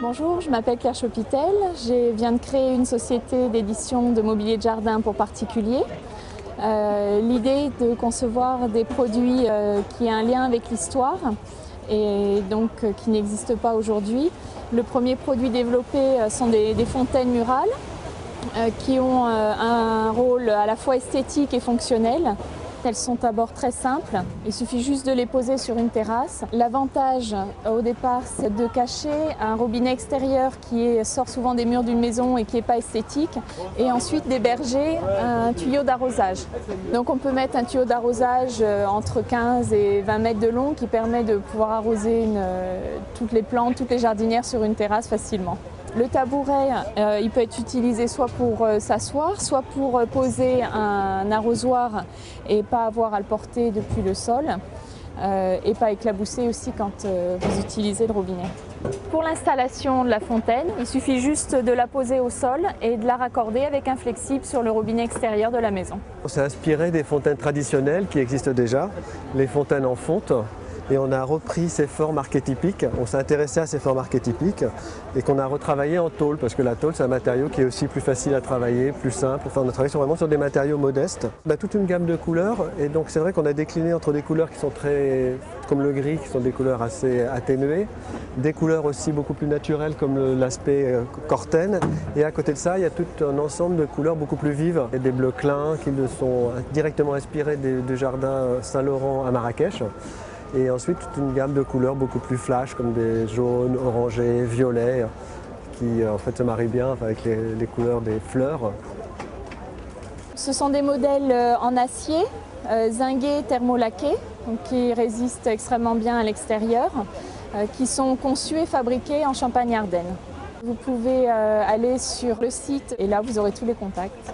Bonjour, je m'appelle Claire Chopitel. Je viens de créer une société d'édition de mobilier de jardin pour particuliers. L'idée est de concevoir des produits qui aient un lien avec l'histoire et donc qui n'existent pas aujourd'hui. Le premier produit développé sont des fontaines murales qui ont un rôle à la fois esthétique et fonctionnel. Elles sont à bord très simples, il suffit juste de les poser sur une terrasse. L'avantage au départ, c'est de cacher un robinet extérieur qui sort souvent des murs d'une maison et qui n'est pas esthétique, et ensuite d'héberger un tuyau d'arrosage. Donc on peut mettre un tuyau d'arrosage entre 15 et 20 mètres de long qui permet de pouvoir arroser toutes les plantes, toutes les jardinières sur une terrasse facilement. Le tabouret, il peut être utilisé soit pour s'asseoir, soit pour poser un arrosoir et pas avoir à le porter depuis le sol et pas éclabousser aussi quand vous utilisez le robinet. Pour l'installation de la fontaine, il suffit juste de la poser au sol et de la raccorder avec un flexible sur le robinet extérieur de la maison. On s'est inspiré des fontaines traditionnelles qui existent déjà, les fontaines en fonte. Et on a repris ces formes archétypiques, on s'est intéressé à ces formes archétypiques et qu'on a retravaillé en tôle, parce que la tôle c'est un matériau qui est aussi plus facile à travailler, plus simple. Enfin, on a travaillé vraiment sur des matériaux modestes. On a toute une gamme de couleurs et donc c'est vrai qu'on a décliné entre des couleurs qui sont très, comme le gris, qui sont des couleurs assez atténuées, des couleurs aussi beaucoup plus naturelles comme l'aspect corten, et à côté de ça il y a tout un ensemble de couleurs beaucoup plus vives. Il y a des bleus clins qui sont directement inspirés du jardin Saint-Laurent à Marrakech. Et ensuite toute une gamme de couleurs beaucoup plus flash comme des jaunes, orangés, violets qui en fait se marient bien avec les couleurs des fleurs. Ce sont des modèles en acier, zingués, thermolaqués, donc qui résistent extrêmement bien à l'extérieur, qui sont conçus et fabriqués en Champagne-Ardenne. Vous pouvez aller sur le site et là vous aurez tous les contacts.